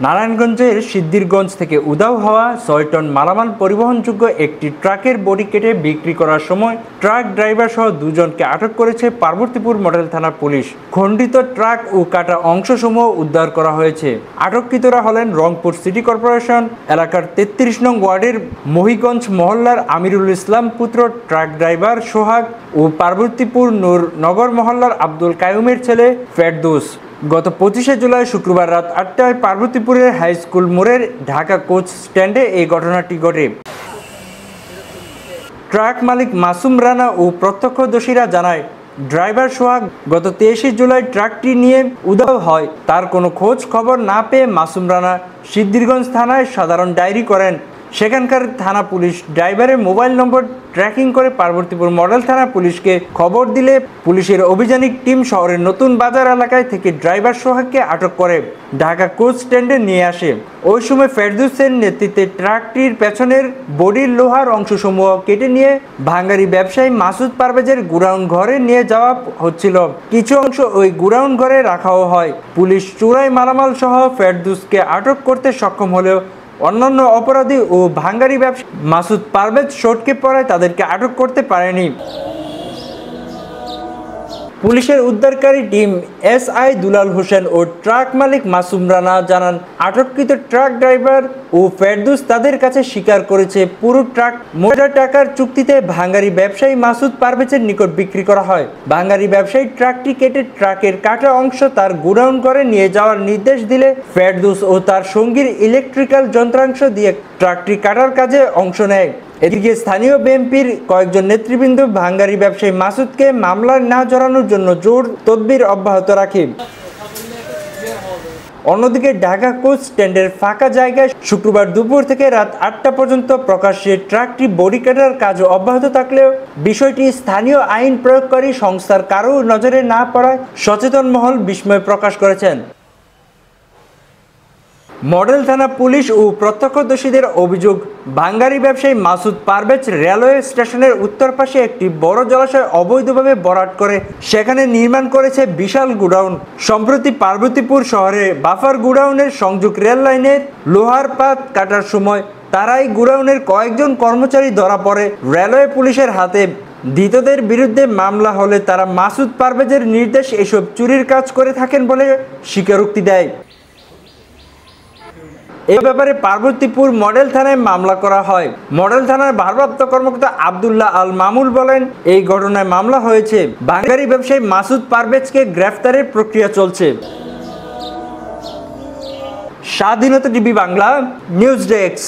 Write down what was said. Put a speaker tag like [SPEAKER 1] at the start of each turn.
[SPEAKER 1] নারায়ণগঞ্জের সিদ্ধিরগঞ্জ থেকে উধাও হওয়া ৬ টন মালামাল পরিবহনযোগ্য একটি ট্রাকের বডি কেটে বিক্রি করার সময় ট্রাক ড্রাইভার সহ দুজনকে আটক করেছে পার্বতীপুর মডেল থানা পুলিশ। খণ্ডিত ট্রাক ও কাটা অংশসমূহ উদ্ধার করা হয়েছে। আটককৃতরা হলেন রংপুর সিটি কর্পোরেশন এলাকার ৩৩ নং ওয়ার্ডের মহিগঞ্জ মহল্লার আমিরুল ইসলাম পুত্র ট্রাক ড্রাইভার সোহাগ ও পার্বতীপুর নগর মহল্লার আব্দুল কায়ুমের ছেলে ফেরদৌস। গত ২৫শে জুলাই শুক্রবার রাত ৮টায় পার্বতীপুরের হাই স্কুল মোড়ের ঢাকা কোচ স্ট্যান্ডে এই ঘটনাটি ঘটে। ট্রাক মালিক মাসুম রানা ও প্রত্যক্ষদর্শীরা জানায়, ড্রাইভার সোহাগ গত ২৩শে জুলাই ট্রাকটি নিয়ে উধাও হয়। তার কোনো খোঁজ খবর না পেয়ে মাসুম রানা সিদ্ধিরগঞ্জ থানায় সাধারণ ডায়েরি করেন। সেখানকার থানা পুলিশ ড্রাইভারের মোবাইল নম্বর ট্র্যাকিং করে পার্বতীপুর মডেল থানা পুলিশকে খবর দিলে পুলিশের অভিযানিক টিম শহরের নতুন বাজার এলাকায় থেকে ড্রাইভার সোহাগকে আটক করে ঢাকা কোচ স্ট্যান্ডে নিয়ে আসে। ওই সময় ফেরদৌসের নেতৃত্বে ট্রাকটির পেছনের বডির লোহার অংশসমূহ কেটে নিয়ে ভাঙ্গারি ব্যবসায়ী মাসুদ পারভেজের গোডাউন ঘরে নিয়ে যাওয়া হচ্ছিল। কিছু অংশ ওই গোডাউন ঘরে রাখাও হয়। পুলিশ চোরাই মালামাল সহ ফেরদৌসকে আটক করতে সক্ষম হলেও অন্যান্য অপরাধী ও ভাঙ্গারি ব্যবসায়ী মাসুদ পারভেজ সটকে পড়ায় তাদেরকে আটক করতে পারেনি। পুলিশের উদ্ধারকারী টিম এসআই দুলাল হোসেন ও ট্রাক মালিক মাসুম রানা জানান, আটককৃত ট্রাক ড্রাইভার ও ফেরদৌস তাদের কাছে স্বীকার করেছে পুরো ট্রাক মোটা টাকার চুক্তিতে ভাঙ্গারি ব্যবসায়ী মাসুদ পারভেজের নিকট বিক্রি করা হয়। ভাঙ্গারি ব্যবসায়ী ট্রাকটি কেটে ট্রাকের কাটা অংশ তার গোডাউন করে নিয়ে যাওয়ার নির্দেশ দিলে ফেরদৌস ও তার সঙ্গীর ইলেকট্রিক্যাল যন্ত্রাংশ দিয়ে ট্রাকটি কাটার কাজে অংশ নেয়। এদিকে স্থানীয় বিএনপির কয়েকজন নেতৃবৃন্দ ভাঙ্গারি ব্যবসায়ী মাসুদকে মামলায় না জড়ানোর জন্য জোর তদবির অব্যাহত রাখে। অন্যদিকে ঢাকা কোচ স্ট্যান্ডের ফাঁকা জায়গায় শুক্রবার দুপুর থেকে রাত ৮টা পর্যন্ত প্রকাশ্যে ট্রাকটি বডি কাটার কাজ অব্যাহত থাকলেও বিষয়টি স্থানীয় আইন প্রয়োগকারী সংস্থার কারো নজরে না পড়ায় সচেতন মহল বিস্ময় প্রকাশ করেছেন। মডেল থানা পুলিশ ও প্রত্যক্ষদর্শীদের অভিযোগ, ভাঙ্গারি ব্যবসায়ী মাসুদ পারভেজ রেলওয়ে স্টেশনের উত্তর পাশে একটি বড় জলাশয় অবৈধভাবে ভরাট করে সেখানে নির্মাণ করেছে বিশাল গোডাউন। সম্প্রতি পার্বতীপুর শহরে বাফার গোডাউনের সংযোগ রেল লাইনের লোহার পাত কাটার সময় তারাই গোডাউনের কয়েকজন কর্মচারী ধরা পড়ে রেলওয়ে পুলিশের হাতে। ধৃতদের বিরুদ্ধে মামলা হলে তারা মাসুদ পারভেজের নির্দেশ এসব চুরির কাজ করে থাকেন বলে স্বীকারোক্তি দেয়। এ ব্যাপারে পার্বতীপুর মডেল থানায় মামলা করা হয়। মডেল থানার ভারপ্রাপ্ত কর্মকর্তা আব্দুল্লাহ আল মামুল বলেন, এই ঘটনায় মামলা হয়েছে। ভাঙ্গারি ব্যবসায়ী মাসুদ পারভেজকে গ্রেফতারের প্রক্রিয়া চলছে। স্বাধীনতা টিভি বাংলা নিউজ ডেস্ক।